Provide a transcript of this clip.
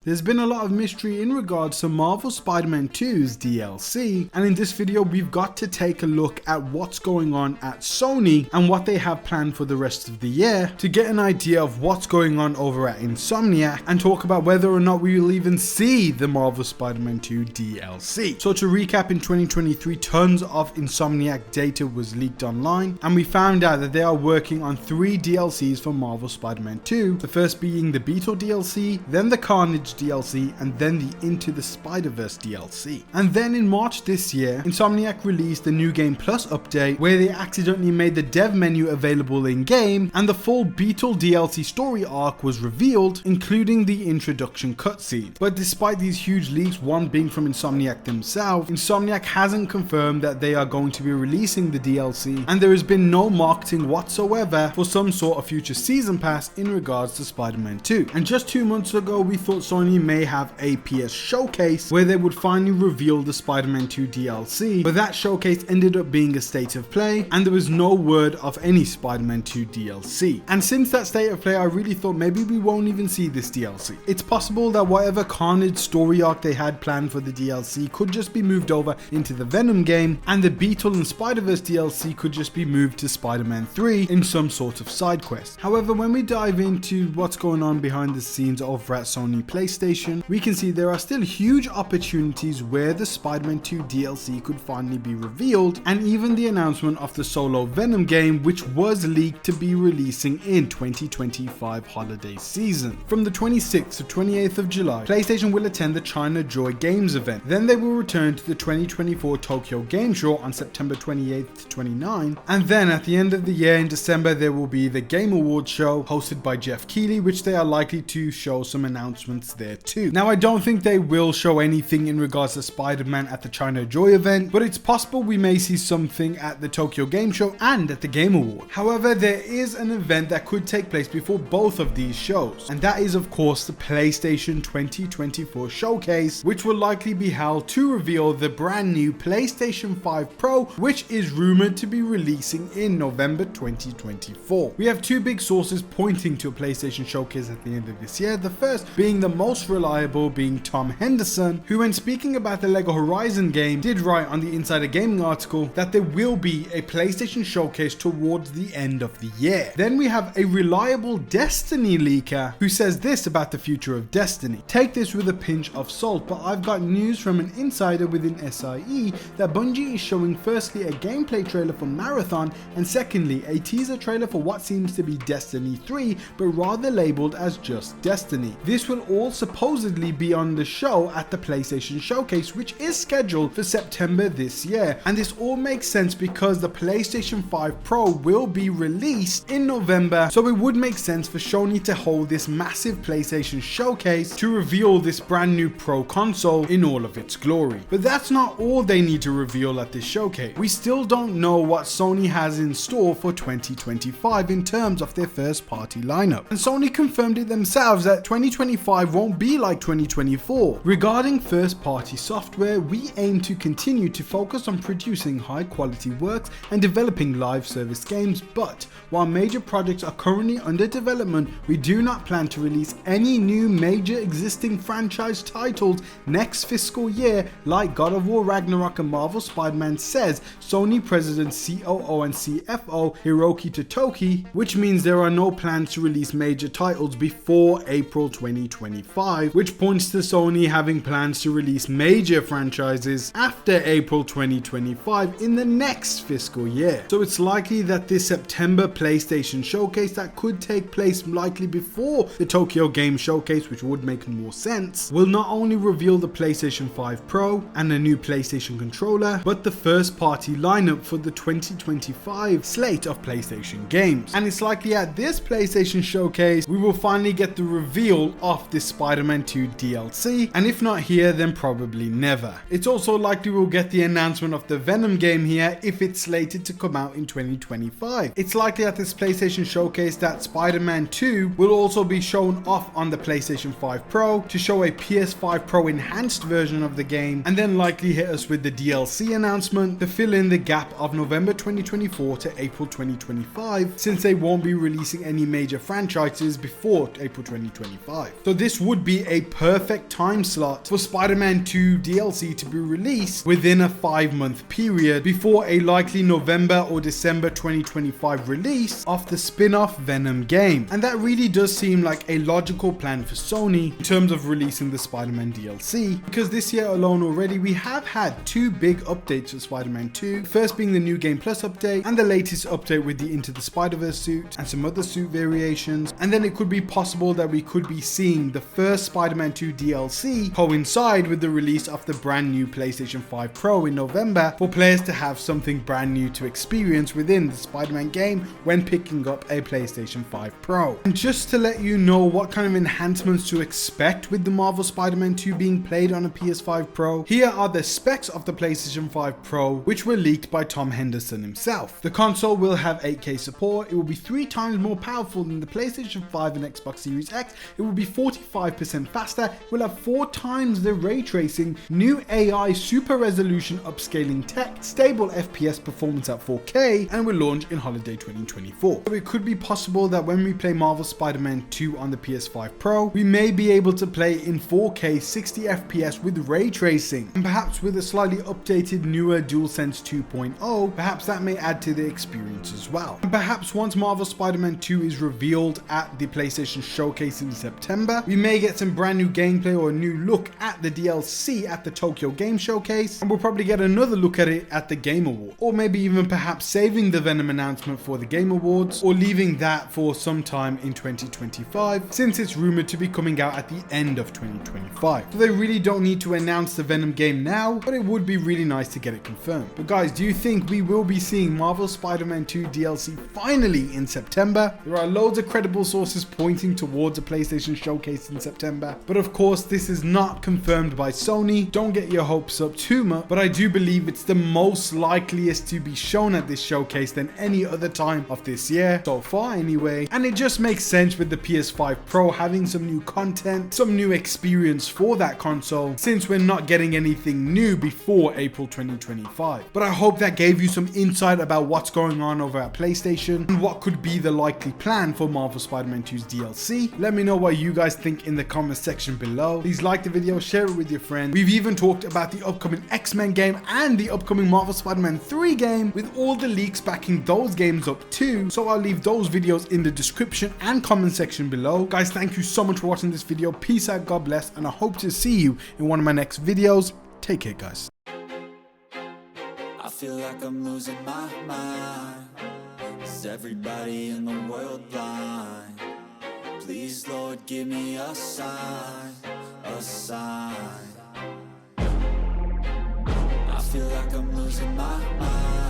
There's been a lot of mystery in regards to Marvel Spider-Man 2's DLC, and in this video we've got to take a look at what's going on at Sony and what they have planned for the rest of the year to get an idea of what's going on over at Insomniac and talk about whether or not we will even see the Marvel Spider-Man 2 DLC. So to recap, in 2023 tons of Insomniac data was leaked online, and we found out that they are working on 3 DLCs for Marvel Spider-Man 2, the first being the Beetle DLC, then the Carnage DLC, and then the Into the Spider-Verse DLC. And then in March this year, Insomniac released the New Game Plus update where they accidentally made the dev menu available in game, and the full Beetle DLC story arc was revealed, including the introduction cutscene. But despite these huge leaks, one being from Insomniac themselves, Insomniac hasn't confirmed that they are going to be releasing the DLC, and there has been no marketing whatsoever for some sort of future season pass in regards to Spider-Man 2. And just 2 months ago, we thought Sony may have a PS showcase where they would finally reveal the Spider-Man 2 DLC, but that showcase ended up being a state of play, and there was no word of any Spider-Man 2 DLC. And since that state of play, I really thought maybe we won't even see this DLC. It's possible that whatever Carnage story arc they had planned for the DLC could just be moved over into the Venom game, and the Beetle and Spider-Verse DLC could just be moved to Spider-Man 3 in some sort of side quest. However, when we dive into what's going on behind the scenes over at Sony PlayStation, we can see there are still huge opportunities where the Spider-Man 2 DLC could finally be revealed, and even the announcement of the solo Venom game, which was leaked to be releasing in 2025 holiday season. From the 26th to 28th of July, PlayStation will attend the China Joy Games event. Then they will return to the 2024 Tokyo Game Show on September 28th to 29th, and then at the end of the year in December there will be the Game Awards show hosted by Jeff Keighley, which they are likely to show some announcements there too. Now, I don't think they will show anything in regards to Spider-Man at the China Joy event, but it's possible we may see something at the Tokyo Game Show and at the Game Awards. However, there is an event that could take place before both of these shows, and that is of course the PlayStation 2024 showcase, which will likely be held to reveal the brand new PlayStation 5 Pro, which is rumored to be releasing in November 2024. We have 2 big sources pointing to a PlayStation showcase at the end of this year, the first being the most reliable being Tom Henderson, who when speaking about the LEGO Horizon game did write on the Insider Gaming article that there will be a PlayStation showcase towards the end of the year. Then we have a reliable Destiny leaker who says this about the future of Destiny. Take this with a pinch of salt, but I've got news from an insider within SIE that Bungie is showing firstly a gameplay trailer for Marathon, and secondly a teaser trailer for what seems to be Destiny 3, but rather labeled as just Destiny. This will all supposedly be on the show at the PlayStation Showcase, which is scheduled for September this year. And this all makes sense because the PlayStation 5 Pro will be released in November, so it would make sense for Sony to hold this massive PlayStation Showcase to reveal this brand new Pro console in all of its glory. But that's not all they need to reveal at this showcase. We still don't know what Sony has in store for 2025 in terms of their first party lineup. And Sony confirmed it themselves that 2025 won't be like 2024. Regarding first party software, we aim to continue to focus on producing high quality works and developing live service games, but while major projects are currently under development, we do not plan to release any new major existing franchise titles next fiscal year like God of War Ragnarok and Marvel Spider-Man, says Sony President, COO and CFO Hiroki Totoki, which means there are no plans to release major titles before April 2025, which points to Sony having plans to release major franchises after April 2025 in the next fiscal year. So it's likely that this September PlayStation Showcase that could take place likely before the Tokyo Game Showcase, which would make more sense, will not only reveal the PlayStation 5 Pro and a new PlayStation controller, but the first party lineup for the 2025 slate of PlayStation games. And it's likely at this PlayStation Showcase we will finally get the reveal of this Spider-Man 2 DLC, and if not here then probably never. It's also likely we'll get the announcement of the Venom game here if it's slated to come out in 2025. It's likely at this PlayStation Showcase that Spider-Man 2 will also be shown off on the PlayStation 5 Pro to show a PS5 Pro enhanced version of the game, and then likely hit us with the DLC announcement to fill in the gap of November 2024 to April 2025, since they won't be releasing any major franchises before April 2025. So this would would be a perfect time slot for Spider-Man 2 DLC to be released within a 5-month period before a likely November or December 2025 release of the spin-off Venom game. And that really does seem like a logical plan for Sony in terms of releasing the Spider-Man DLC, because this year alone already we have had 2 big updates for Spider-Man 2, the first being the New Game Plus update and the latest update with the Into the Spider-Verse suit and some other suit variations. And then it could be possible that we could be seeing the first Spider-Man 2 DLC coincide with the release of the brand new PlayStation 5 Pro in November for players to have something brand new to experience within the Spider-Man game when picking up a PlayStation 5 Pro. And just to let you know what kind of enhancements to expect with the Marvel Spider-Man 2 being played on a PS5 Pro, here are the specs of the PlayStation 5 Pro, which were leaked by Tom Henderson himself. The console will have 8K support, it will be 3 times more powerful than the PlayStation 5 and Xbox Series X, it will be 45% faster, it will have 4 times the ray tracing, new AI super resolution upscaling tech, stable FPS performance at 4K, and will launch in holiday 2024. So it could be possible that when we play Marvel Spider-Man 2 on the PS5 Pro, we may be able to play in 4K 60 FPS with ray tracing, and perhaps with a slightly updated newer DualSense 2.0, perhaps that may add to the experience as well. And perhaps once Marvel Spider-Man 2 is revealed at the PlayStation Showcase in September, we may get some brand new gameplay or a new look at the DLC at the Tokyo Game Showcase, and we'll probably get another look at it at the Game Awards, or maybe even perhaps saving the Venom announcement for the Game Awards, or leaving that for some time in 2025, since it's rumored to be coming out at the end of 2025. So they really don't need to announce the Venom game now, but it would be really nice to get it confirmed. But guys, do you think we will be seeing Marvel Spider-Man 2 DLC finally in September? There are loads of credible sources pointing towards a PlayStation Showcase in September, but of course this is not confirmed by Sony. Don't get your hopes up too much, but I do believe it's the most likeliest to be shown at this showcase than any other time of this year, so far anyway. And it just makes sense with the PS5 Pro having some new content, some new experience for that console, since we're not getting anything new before April 2025. But I hope that gave you some insight about what's going on over at PlayStation and what could be the likely plan for Marvel Spider-Man 2's DLC. Let me know what you guys think in the comment section below. Please like the video, share it with your friends. We've even talked about the upcoming X-Men game and the upcoming Marvel Spider-Man 3 game, with all the leaks backing those games up too, so I'll leave those videos in the description and comment section below. Guys, thank you so much for watching this video. Peace out, God bless, and I hope to see you in one of my next videos. Take care, guys. I feel like I'm losing my mind. Is everybody in the world blind? Please, Lord, give me a sign, a sign. I feel like I'm losing my mind.